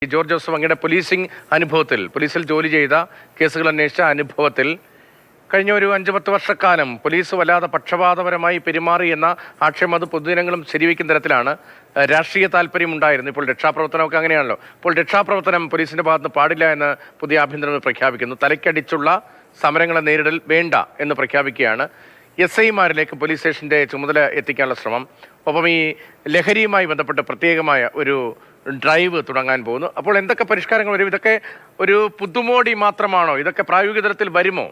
George Joseph അങ്ങയുടെ പോലീസിൽ ജോലി ചെയ്ത കേസുകൾ അന്വേഷിച്ച അനുഭവത്തിൽ കഴിഞ്ഞ ഒരു 5-10 വർഷക്കാലം പോലീസ് വല്ലാതെ പക്ഷപാതപരമായി പെരുമാറി എന്ന ആക്ഷേപം അത് പൊതുജനങ്ങളും ശരിവയ്ക്കുന്ന തരത്തിലാണ്. രാഷ്ട്രീയ താല്പര്യമുണ്ടായിരുന്നു. ഇപ്പോൾ രക്ഷാപ്രവർത്തനമൊക്കെ അങ്ങനെയാണല്ലോ. ഇപ്പോൾ രക്ഷാപ്രവർത്തനം പോലീസിന്റെ ഭാഗത്ത് പാടില്ല എന്ന് പുതിയ ആഭ്യന്തരമന്ത്രി പ്രഖ്യാപിക്കുന്നു. തലയ്ക്കടിച്ചുള്ള സമരങ്ങളെ നേരിടൽ വേണ്ട എന്ന് പ്രഖ്യാപിക്കുകയാണ്. SI-മാരിലേക്ക് പോലീസ് സ്റ്റേഷന്റെ ചുമതല എത്തിക്കാനുള്ള ശ്രമം, ഒപ്പം ഈ ലഹരിയുമായി ബന്ധപ്പെട്ട് പ്രത്യേകമായ ഒരു ഡ്രൈവ് തുടങ്ങാൻ പോകുന്നു. അപ്പോൾ എന്തൊക്കെ പരിഷ്കാരങ്ങൾ വരും? ഇതൊക്കെ ഒരു പുതുമോടി മാത്രമാണോ? ഇതൊക്കെ പ്രായോഗിക തലത്തിൽ വരുമോ?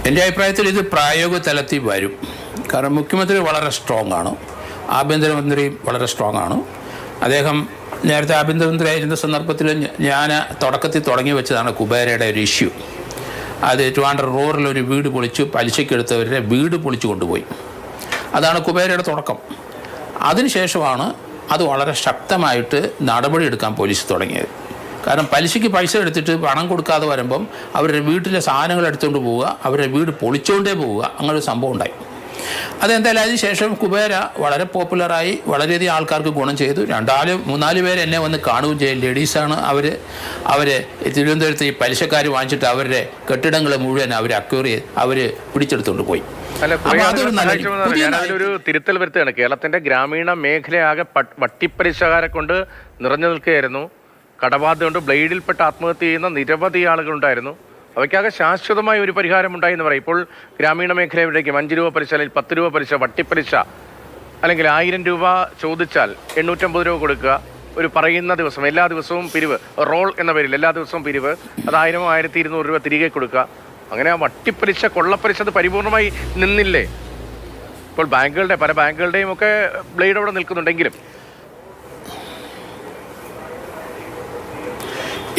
എൻ്റെ അഭിപ്രായത്തിൽ ഇത് പ്രായോഗിക തലത്തിൽ വരും. കാരണം മുഖ്യമന്ത്രി വളരെ സ്ട്രോങ് ആണ്, ആഭ്യന്തരമന്ത്രിയും വളരെ സ്ട്രോങ് ആണ്. അദ്ദേഹം നേരത്തെ ആഭ്യന്തരമന്ത്രി ആയിരുന്ന സന്ദർഭത്തിൽ ഞാൻ തുടക്കത്തിൽ തുടങ്ങി വെച്ചതാണ് കുബേരയുടെ ഒരു ഇഷ്യൂ. അത് ട്രിവാൻഡ്രം റൂറൽ ഒരു വീട് പൊളിച്ചു, പലിശക്കെടുത്തവരുടെ വീട് പൊളിച്ചു കൊണ്ടുപോയി. അതാണ് കുബേരയുടെ തുടക്കം. അതിനുശേഷമാണ് അത് വളരെ ശക്തമായിട്ട് നടപടിയെടുക്കാൻ പോലീസ് തുടങ്ങിയത്. കാരണം പലിശയ്ക്ക് പൈസ എടുത്തിട്ട് പണം കൊടുക്കാതെ വരുമ്പം അവരുടെ വീട്ടിലെ സാധനങ്ങൾ എടുത്തുകൊണ്ട് പോവുക, അവരുടെ വീട് പൊളിച്ചുകൊണ്ടേ പോവുക, അങ്ങനൊരു സംഭവം ഉണ്ടായി. അതെന്തായാലും അതിനുശേഷം കുബേര വളരെ പോപ്പുലറായി, വളരെയധികം ആൾക്കാർക്ക് ഗുണം ചെയ്തു. 2-3-4 പേര് എന്നെ വന്ന് കാണുകയും ചെയ്യും. ലേഡീസാണ് അവർ തിരുവനന്തപുരത്ത് ഈ പലിശക്കാർ വാങ്ങിച്ചിട്ട് അവരുടെ കെട്ടിടങ്ങൾ മുഴുവൻ അവർ പിടിച്ചെടുത്തുകൊണ്ട് പോയി. ഞാനൊരു തിരുത്തൽ വരുത്തുകയാണ്. കേരളത്തിന്റെ ഗ്രാമീണ മേഖലയാകെ വട്ടിപ്പലിശക്കാരെ കൊണ്ട് നിറഞ്ഞു നിൽക്കുകയായിരുന്നു. കടബാധ്യത കൊണ്ട് ബ്ലേഡിൽപ്പെട്ട് ആത്മഹത്യ ചെയ്യുന്ന നിരവധി ആളുകളുണ്ടായിരുന്നു. അവയ്ക്കാകെ ശാശ്വതമായ ഒരു പരിഹാരം ഉണ്ടായി എന്ന് പറയും. ഇപ്പോൾ ഗ്രാമീണ മേഖലയിലേക്ക് 5 രൂപ പലിശ അല്ലെങ്കിൽ 10 രൂപ പലിശ, വട്ടിപ്പലിശ, അല്ലെങ്കിൽ 1000 രൂപ ചോദിച്ചാൽ 850 രൂപ കൊടുക്കുക. ഒരു പറയുന്ന ദിവസം എല്ലാ ദിവസവും പിരിവ്, റോൾ എന്ന പേരിൽ എല്ലാ ദിവസവും പിരിവ്, അത് 1000-1200 രൂപ തിരികെ കൊടുക്കുക. അങ്ങനെ ആ വട്ടിപ്പലിശ, കൊള്ളപ്പലിശ അത് പരിപൂർണമായി നിന്നില്ലേ? ഇപ്പോൾ പല ബാങ്കുകളുടെയും ഒക്കെ ബ്ലേഡ് അവിടെ നിൽക്കുന്നുണ്ടെങ്കിലും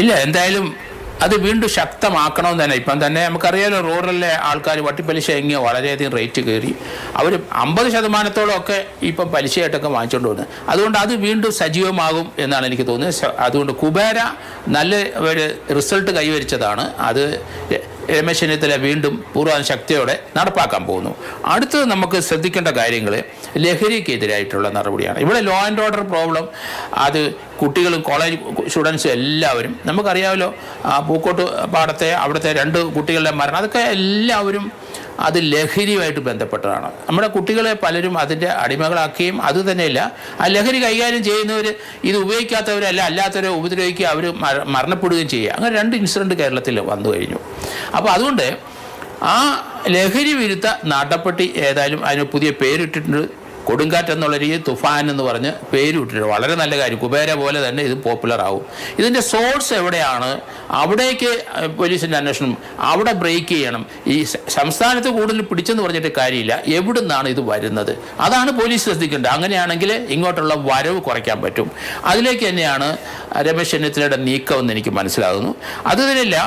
ഇല്ല, എന്തായാലും അത് വീണ്ടും ശക്തമാക്കണമെന്ന് തന്നെ. ഇപ്പം തന്നെ നമുക്കറിയാലോ, റൂറലിലെ ആൾക്കാർ വട്ടിപ്പലിശ എങ്ങനെ വളരെയധികം റേറ്റ് കയറി. അവർ 50% ഒക്കെ ഇപ്പം പലിശയായിട്ടൊക്കെ വാങ്ങിച്ചുകൊണ്ട് വന്നു. അതുകൊണ്ട് അത് വീണ്ടും സജീവമാകും എന്നാണ് എനിക്ക് തോന്നുന്നത്. അതുകൊണ്ട് കുബേര നല്ല ഒരു റിസൾട്ട് കൈവരിച്ചതാണ്. അത് രമേശ് ചെന്നിത്തല വീണ്ടും പൂർവ്വ ശക്തിയോടെ നടപ്പാക്കാൻ പോകുന്നു. അടുത്തത് നമുക്ക് ശ്രദ്ധിക്കേണ്ട കാര്യങ്ങൾ ലഹരിക്കെതിരായിട്ടുള്ള നടപടിയാണ്. ഇവിടെ ലോ ആൻഡ് ഓർഡർ പ്രോബ്ലം, അത് കുട്ടികളും കോളേജ് സ്റ്റുഡൻസും എല്ലാവരും നമുക്കറിയാമല്ലോ. പൂക്കോട്ട് പാടത്തെ അവിടുത്തെ 2 കുട്ടികളുടെ മരണം, അതൊക്കെ എല്ലാവരും അത് ലഹരിയുമായിട്ട് ബന്ധപ്പെട്ടതാണ്. നമ്മുടെ കുട്ടികളെ പലരും അതിൻ്റെ അടിമകളാക്കുകയും അതുതന്നെയല്ല, ആ ലഹരി കൈകാര്യം ചെയ്യുന്നവർ ഇത് ഉപയോഗിക്കാത്തവരല്ല, അല്ലാത്തവരെ ഉപദ്രവിക്കുക, അവർ മരണപ്പെടുകയും ചെയ്യുക. അങ്ങനെ 2 ഇൻസിഡൻറ്റ് കേരളത്തിൽ വന്നു കഴിഞ്ഞു. അപ്പോൾ അതുകൊണ്ട് ആ ലഹരി വിരുദ്ധ നടപടി ഏതായാലും അതിന് പുതിയ പേരിട്ടിട്ടുണ്ട്. കൊടുങ്കാറ്റ് എന്നുള്ള രീതി തുഫാൻ എന്ന് പറഞ്ഞ് പേരിട്ടിട്ടുണ്ട്. വളരെ നല്ല കാര്യം. കുബേര പോലെ തന്നെ ഇത് പോപ്പുലർ ആവും. ഇതിൻ്റെ സോഴ്സ് എവിടെയാണ്? അവിടേക്ക് പോലീസിൻ്റെ അന്വേഷണം, അവിടെ ബ്രേക്ക് ചെയ്യണം. ഈ സംസ്ഥാനത്ത് കൂടുതൽ പിടിച്ചെന്ന് പറഞ്ഞിട്ട് കാര്യമില്ല, എവിടെ നിന്നാണ് ഇത് വരുന്നത്, അതാണ് പോലീസ് ശ്രദ്ധിക്കേണ്ടത്. അങ്ങനെയാണെങ്കിൽ ഇങ്ങോട്ടുള്ള വരവ് കുറയ്ക്കാൻ പറ്റും. അതിലേക്ക് തന്നെയാണ് രമേശ് ചെന്നിത്തലയുടെ നീക്കമെന്ന് എനിക്ക് മനസ്സിലാകുന്നു. അതുതന്നെയല്ല,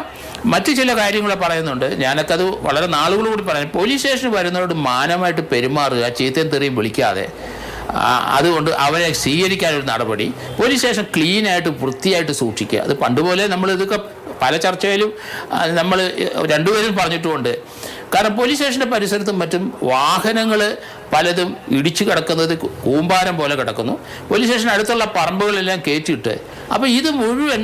മറ്റു ചില കാര്യങ്ങൾ പറയുന്നുണ്ട്. ഞാനൊക്കെ അത് വളരെ നാളുകളോട് പറയാം. പോലീസ് സ്റ്റേഷനിൽ വരുന്നവരോട് മാനമായിട്ട് പെരുമാറുക, ചീത്തയും തെറിയും വിളിക്കാതെ, അതുകൊണ്ട് അവരെ സ്വീകരിക്കാനൊരു നടപടി. പോലീസ് സ്റ്റേഷൻ ക്ലീനായിട്ട് വൃത്തിയായിട്ട് സൂക്ഷിക്കുക. അത് പണ്ടുപോലെ നമ്മൾ ഇതൊക്കെ പല ചർച്ചയിലും നമ്മൾ 2 പേരും പറഞ്ഞിട്ടുമുണ്ട്. കാരണം പോലീസ് സ്റ്റേഷൻ്റെ പരിസരത്തും മറ്റും വാഹനങ്ങൾ പലതും ഇടിച്ചു കിടക്കുന്നത് കൂമ്പാരം പോലെ കിടക്കുന്നു. പോലീസ് സ്റ്റേഷൻ അടുത്തുള്ള പറമ്പുകളെല്ലാം കയറ്റിയിട്ട്, അപ്പോൾ ഇത് മുഴുവൻ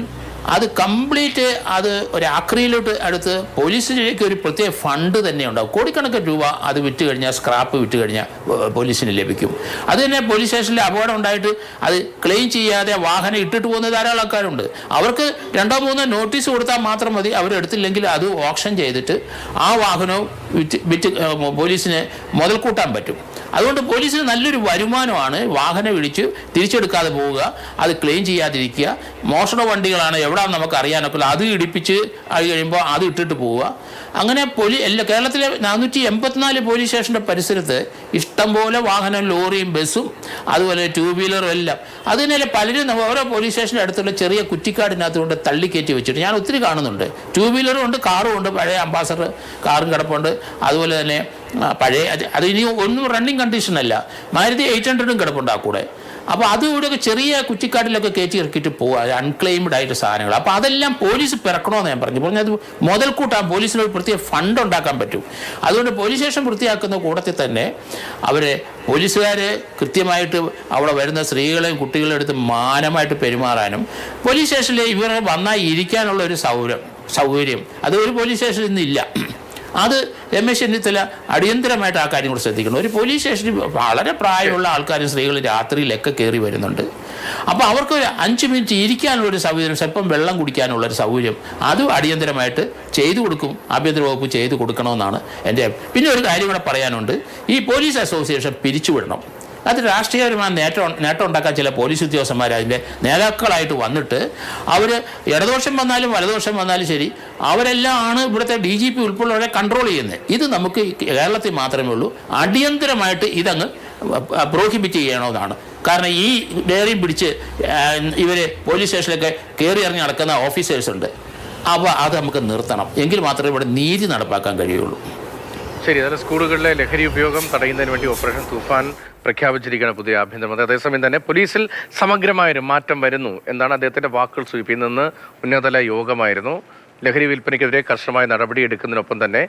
അത് കംപ്ലീറ്റ് അത് ഒരു ആക്രിയിലോട്ട് അടുത്ത് പോലീസിലേക്ക് ഒരു പ്രത്യേക ഫണ്ട് തന്നെ ഉണ്ടാകും. കോടിക്കണക്കിന് രൂപ അത് വിറ്റ് കഴിഞ്ഞാൽ, സ്ക്രാപ്പ് വിറ്റ് കഴിഞ്ഞാൽ പോലീസിന് ലഭിക്കും. അത് തന്നെ പോലീസ് സ്റ്റേഷനിൽ അപകടം ഉണ്ടായിട്ട് അത് ക്ലെയിം ചെയ്യാതെ വാഹനം ഇട്ടിട്ട് പോകുന്ന ധാരാളം ആൾക്കാരുണ്ട്. അവർക്ക് 2-3 നോട്ടീസ് കൊടുത്താൽ മാത്രം മതി. അവരെടുത്തില്ലെങ്കിൽ അത് ഓപ്ഷൻ ചെയ്തിട്ട് ആ വാഹനവും വിറ്റ് പോലീസിന് മുതൽ കൂട്ടാൻ പറ്റും. അതുകൊണ്ട് പോലീസിന് നല്ലൊരു വരുമാനമാണ് വാഹനം ഇടിച്ച് തിരിച്ചെടുക്കാതെ പോവുക, അത് ക്ലെയിം ചെയ്യാതിരിക്കുക. മോഷണ വണ്ടികളാണ് എവിടെയാണെന്ന് നമുക്ക് അറിയാനൊക്കെ, അത് ഇടിപ്പിച്ച് കഴിയുമ്പോൾ അത് ഇട്ടിട്ട് പോവുക. അങ്ങനെ കേരളത്തിലെ 484 പോലീസ് സ്റ്റേഷൻ്റെ പരിസരത്ത് ഇഷ്ടംപോലെ വാഹനം, ലോറിയും ബസ്സും അതുപോലെ 2 വീലറും എല്ലാം. അതുതന്നെയല്ലേ പലരും ഓരോ പോലീസ് സ്റ്റേഷൻ്റെ അടുത്തുള്ള ചെറിയ കുറ്റിക്കാടിനകത്ത് കൊണ്ട് തള്ളിക്കയറ്റി വെച്ചിട്ട് ഞാൻ ഒത്തിരി കാണുന്നുണ്ട്. 2 വീലറും ഉണ്ട്, കാറും ഉണ്ട്. പഴയ അംബാസഡർ കാറും കിടപ്പുണ്ട്. അതുപോലെ തന്നെ പഴയ, അത് ഇനി ഒന്നും റണ്ണിങ് കണ്ടീഷനല്ല, മാരുതി 800 കിടപ്പുണ്ട് ആ കൂടെ. അപ്പോൾ അത് ഇവിടെയൊക്കെ ചെറിയ കുറ്റിക്കാട്ടിലൊക്കെ കയറ്റി ഇറക്കിയിട്ട് പോകുക, അൺക്ലെയിംഡ് ആയിട്ട് സാധനങ്ങൾ. അപ്പോൾ അതെല്ലാം പോലീസ് പിറക്കണമെന്ന് ഞാൻ പറഞ്ഞത് മുതൽക്കൂട്ടാൻ പോലീസിന് ഒരു പ്രത്യേക ഫണ്ട് ഉണ്ടാക്കാൻ പറ്റും. അതുകൊണ്ട് പോലീസ് സ്റ്റേഷൻ വൃത്തിയാക്കുന്ന കൂട്ടത്തിൽ തന്നെ പോലീസുകാർ കൃത്യമായിട്ട് അവിടെ വരുന്ന സ്ത്രീകളെയും കുട്ടികളെയും എടുത്ത് മാനമായിട്ട് പെരുമാറാനും പോലീസ് സ്റ്റേഷനിൽ ഇവർ വന്നാൽ ഇരിക്കാനുള്ള ഒരു സൗകര്യം അത് ഒരു പോലീസ് സ്റ്റേഷനിൽ ഇന്നില്ല. അത് രമേശ് ചെന്നിത്തല അടിയന്തരമായിട്ട് ആ കാര്യം കൂടെ ശ്രദ്ധിക്കണം. ഒരു പോലീസ് സ്റ്റേഷനിൽ വളരെ പ്രായമുള്ള ആൾക്കാരും സ്ത്രീകൾ രാത്രിയിലൊക്കെ കയറി വരുന്നുണ്ട്. അപ്പോൾ അവർക്ക് ഒരു 5 മിനിറ്റ് ഇരിക്കാനുള്ളൊരു സൗകര്യം, സ്വല്പം വെള്ളം കുടിക്കാനുള്ളൊരു സൗകര്യം അതും അടിയന്തരമായിട്ട് ചെയ്തു കൊടുക്കും, ആഭ്യന്തര വകുപ്പ് ചെയ്തു കൊടുക്കണമെന്നാണ് എൻ്റെ. പിന്നെ ഒരു കാര്യം കൂടെ പറയാനുണ്ട്, ഈ പോലീസ് അസോസിയേഷൻ പിരിച്ചുവിടണം. അത് രാഷ്ട്രീയപരമായ നേട്ടം ഉണ്ടാക്കാൻ ചില പോലീസ് ഉദ്യോഗസ്ഥന്മാർ അതിൻ്റെ നേതാക്കളായിട്ട് വന്നിട്ട് അവർ ഇടതുപക്ഷം വന്നാലും വലതുപക്ഷം വന്നാലും ശരി അവരെല്ലാം ആണ് ഇവിടുത്തെ DGP ഉൾപ്പെടെയുള്ളവരെ കൺട്രോൾ ചെയ്യുന്നത്. ഇത് നമുക്ക് കേരളത്തിൽ മാത്രമേ ഉള്ളൂ. അടിയന്തരമായിട്ട് ഇതങ്ങ് പ്രോഹിബിറ്റ് ചെയ്യണമെന്നാണ്. കാരണം ഈ ഡയറിയും പിടിച്ച് ഇവർ പോലീസ് സ്റ്റേഷനിലൊക്കെ കയറി ഇറങ്ങി നടക്കുന്ന ഓഫീസേഴ്സ് ഉണ്ട്. അപ്പോൾ അത് നമുക്ക് നിർത്തണം. എങ്കിൽ മാത്രമേ ഇവിടെ നീതി നടപ്പാക്കാൻ കഴിയുള്ളൂ. ശരി, അതായത് സ്കൂളുകളിലെ ലഹരി ഉപയോഗം തടയുന്നതിന് വേണ്ടി ഓപ്പറേഷൻ തൂഫാൻ പ്രഖ്യാപിച്ചിരിക്കുകയാണ് പുതിയ ആഭ്യന്തരമന്ത്രി. അതേസമയം തന്നെ പോലീസിൽ സമഗ്രമായൊരു മാറ്റം വരുന്നു എന്നാണ് അദ്ദേഹത്തിൻ്റെ വാക്കുകൾ സൂചിപ്പിക്കുന്നത്. ഇന്ന് ഉന്നതതല യോഗമായിരുന്നു. ലഹരി വിൽപ്പനയ്ക്കെതിരെ കർശനമായ നടപടിയെടുക്കുന്നതിനൊപ്പം തന്നെ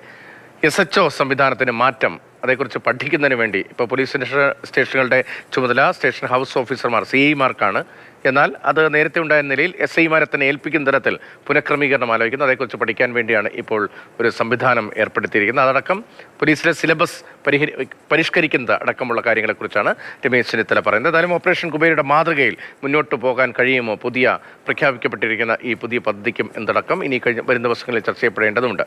SHO സംവിധാനത്തിന് മാറ്റം, അതേക്കുറിച്ച് പഠിക്കുന്നതിന് വേണ്ടി ഇപ്പോൾ പോലീസ് സ്റ്റേഷനുകളുടെ ചുമതല സ്റ്റേഷൻ ഹൗസ് ഓഫീസർമാർ CI-മാർക്കാണ്. എന്നാൽ അത് നേരത്തെ ഉണ്ടായ നിലയിൽ SI-മാരെ തന്നെ ഏൽപ്പിക്കുന്ന തരത്തിൽ പുനഃക്രമീകരണം ആലോചിക്കുന്നു. അതേക്കുറിച്ച് പഠിക്കാൻ വേണ്ടിയാണ് ഇപ്പോൾ ഒരു സംവിധാനം ഏർപ്പെടുത്തിയിരിക്കുന്നത്. അതടക്കം പോലീസിലെ സിലബസ് പരിഷ്കരിക്കുന്നത് അടക്കമുള്ള കാര്യങ്ങളെക്കുറിച്ചാണ് രമേശ് ചെന്നിത്തല പറയുന്നത്. എന്തായാലും ഓപ്പറേഷൻ കുബേരയുടെ മാതൃകയിൽ മുന്നോട്ട് പോകാൻ കഴിയുമോ പ്രഖ്യാപിക്കപ്പെട്ടിരിക്കുന്ന ഈ പുതിയ പദ്ധതിക്കും എന്തടക്കം ഇനി വരുന്ന ദിവസങ്ങളിൽ ചർച്ച ചെയ്യപ്പെടേണ്ടതുണ്ട്.